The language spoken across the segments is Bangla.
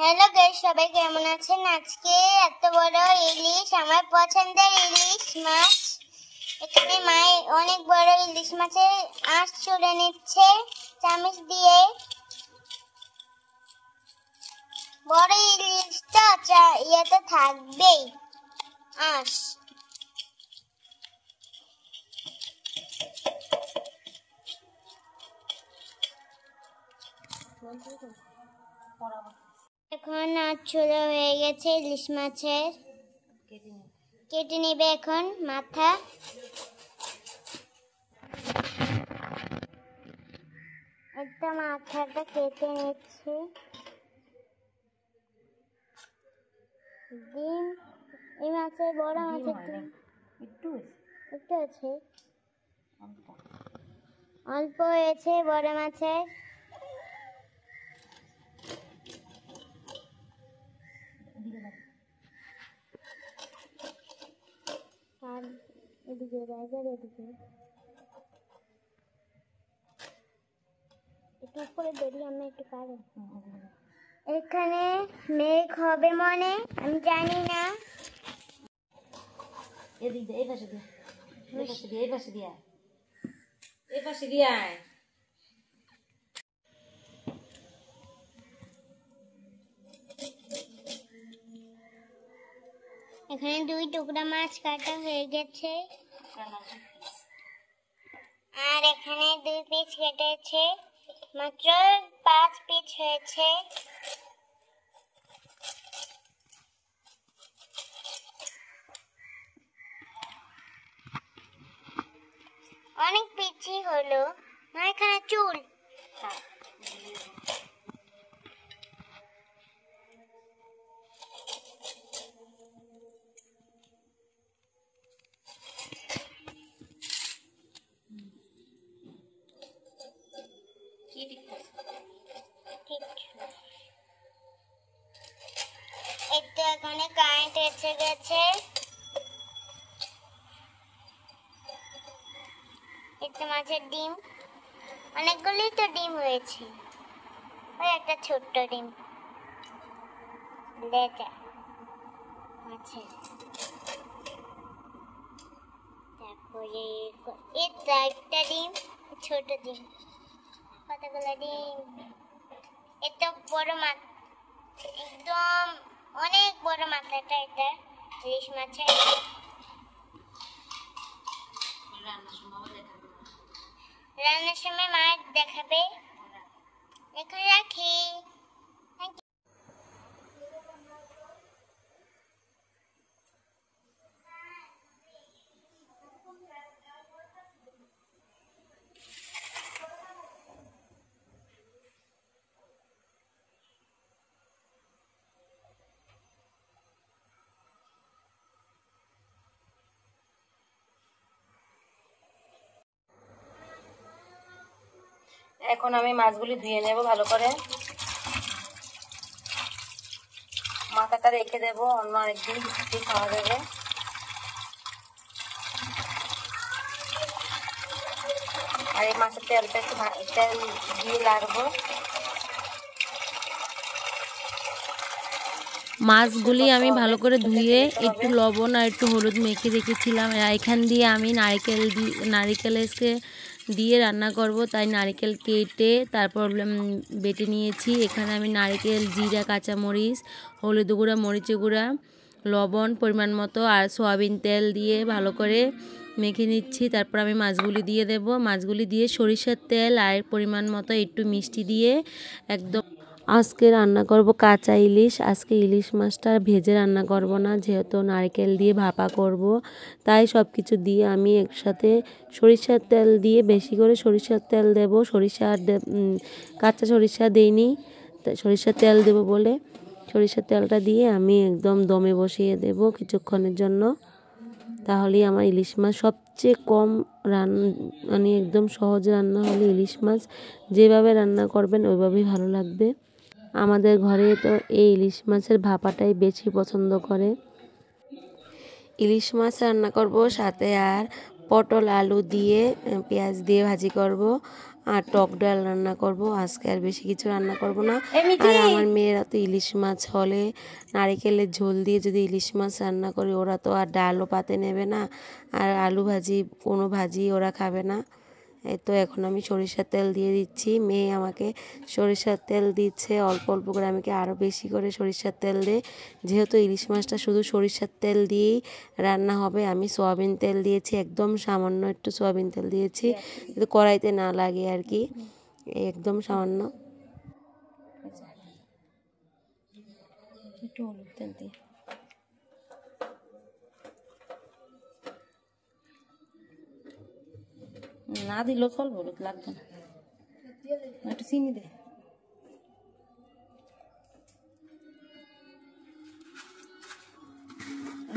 হ্যালো গাইস, সবাই কেমন আছেন? আজকে এত বড় ইলিশ, আমার পছন্দের ইলিশ মাছ। এখানে মা অনেক বড় ইলিশ মাছের আঁশ ছুলে নিচ্ছে চামচ দিয়ে। বড় ইলিশ তো ইয়েতে থাকবেই আঁশ। এখন আঁশ ছুলে হয়ে গেছে ইলিশ মাছের। কেটে নেবে এখন মাথা। একটা মাথাটা কেটে নিচ্ছি। ডিম, এই মাছের বড় মাছের ডিম একটু আছে, অল্প হয়েছে বড় মাছের। আর এদিকে রাইজার, এদিকে একটু উপরে বেরিয়ে আমরা একটু পারো। এখানে মেঘ হবে মনে, আমি জানি না। এদিক দিয়ে, এই পাশে দিয়ে, এই পাশে দিয়ে, এই পাশে দিয়ে, এই পাশে দিয়ে আয়। এখানে 2 টুকরা মাছ কাটা হয়ে গেছে, আর এখানে 2 পিস কেটেছে, মাত্র 5 পিস হয়েছে। অনেক পিচি হলো না, এখানে চুল। এটা এখানে কারেন্ট এসে গেছে। এটা মাছের ডিম, অনেকগুলি তো ডিম হয়েছে। ওই একটা ছোট্ট ডিম, লেজা মাছের। তারপরে এটা একটা ডিম, ছোট ডিম, কতগুলো ডিম। এটা বড় মাছ, একদম অনেক বড় মাথাটা। এটা ইলিশ মাছের। রান্নার সময় মা দেখাবে। এখন রাখি। এখন আমি মাছগুলি ধুয়ে নেব ভালো করে। মাথাটা রেখে দেবো, অন্য আরেকদিন খাওয়া যাবে। আর এই মাছের তেলটা একটু তেল দিয়ে লাগবো। মাছগুলি আমি ভালো করে ধুয়ে একটু লবণ আর একটু হলুদ মেখে রেখেছিলাম। এখান দিয়ে আমি নারকেল দিয়ে রান্না করব, তাই নারকেল কেটে তারপর বেটে নিয়েছি। এখানে আমি নারকেল, জিরা, কাঁচামরিচ, হলুদ গুঁড়া, মরিচ গুঁড়া, লবণ পরিমাণ মতো আর সয়াবিন তেল দিয়ে ভালো করে মেখে নিচ্ছি। তারপর আমি মাছগুলি দিয়ে দেব। মাছগুলি দিয়ে সরিষার তেল আর পরিমাণ মতো একটু মিষ্টি দিয়ে একদম। আজকে রান্না করব কাঁচা ইলিশ। আজকে ইলিশ মাছটা ভেজে রান্না করব না, যেহেতু নারকেল দিয়ে ভাপা করব, তাই সব কিছু দিয়ে আমি একসাথে সরিষার তেল দিয়ে বেশি করে সরিষার তেল দেব। কাঁচা সরিষা দেইনি, সরিষার তেল দেব বলে সরিষার তেলটা দিয়ে আমি একদম দমে বসিয়ে দেব কিছুক্ষণের জন্য। তাহলেই আমার ইলিশ মাছ সবচেয়ে কম মানে একদম সহজ রান্না হলে ইলিশ মাছ যেভাবে রান্না করবেন ওইভাবেই ভালো লাগবে। আমাদের ঘরে তো এই ইলিশ মাছের ভাপাটাই বেশি পছন্দ করে। ইলিশ মাছ রান্না করব, সাথে আর পটল আলু দিয়ে পেঁয়াজ দিয়ে ভাজি করব। আর টক ডাল রান্না করব। আজকে আর বেশি কিছু রান্না করব না। আর আমার মেয়েরা তো ইলিশ মাছ হলে নারিকেলের ঝোল দিয়ে যদি ইলিশ মাছ রান্না করি, ওরা তো আর ডালও পাতে নেবে না, আর আলু ভাজি কোনো ভাজি ওরা খাবে না। এই তো এখন আমি সরিষার তেল দিয়ে দিচ্ছি। মেয়ে আমাকে সরিষার তেল দিচ্ছে অল্প অল্প করে, আমাকে আরও বেশি করে সরিষার তেল দে। যেহেতু ইলিশ মাছটা শুধু সরিষার তেল দিয়েই রান্না হবে, আমি সয়াবিন তেল দিয়েছি, একদম সামান্য একটু সয়াবিন তেল দিয়েছি, যাতে কড়াইতে না লাগে আর কি, একদম সামান্য। একটু হলুদ তেল দিয়ে না দিলেও চলবে, হলুদ লাগবে না, একটু চিনি দে।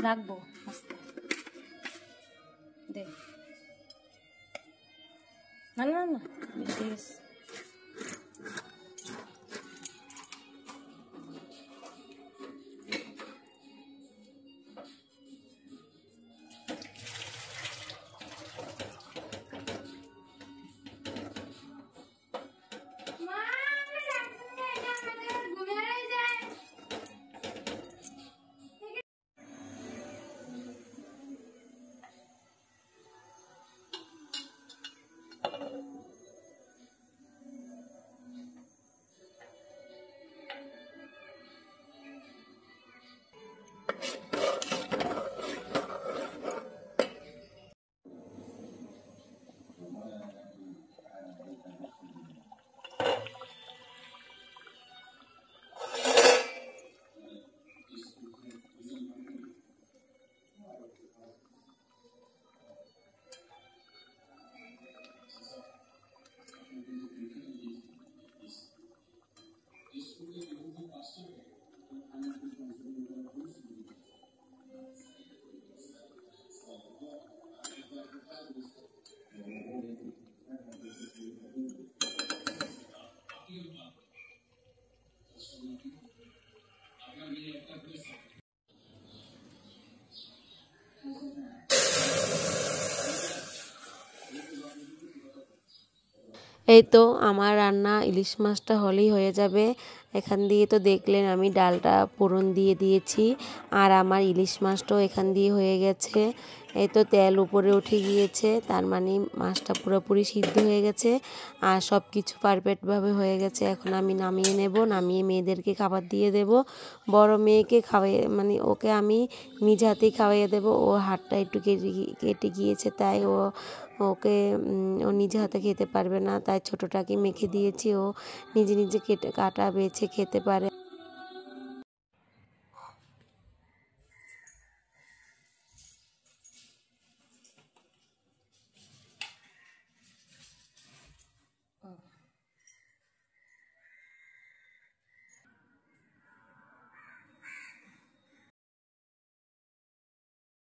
রাখবো আস্তে দে, না না না বেশি গেছে। এই তো আমার রান্না ইলিশ মাছটা হলেই হয়ে যাবে। এখান দিয়ে তো দেখলেন আমি ডালটা ফোড়ন দিয়ে দিয়েছি, আর আমার ইলিশ মাছটাও এখান দিয়ে হয়ে গেছে। এই তো তেল উপরে উঠে গিয়েছে, তার মানে মাছটা পুরোপুরি সিদ্ধ হয়ে গেছে আর সব কিছু পারফেক্টভাবে হয়ে গেছে। এখন আমি নামিয়ে নেব, নামিয়ে মেয়েদেরকে খাবার দিয়ে দেব। বড় মেয়েকে খাওয়াই, মানে ওকে আমি নিজ হাতেই খাওয়াইয়ে দেবো। ও হাতটা একটু কেটে গিয়েছে, তাই ওকে ও নিজে হাতে খেতে পারবে না, তাই ছোটোটাকে মেখে দিয়েছি, ও নিজে নিজে কাটা বেছে খেতে পারে।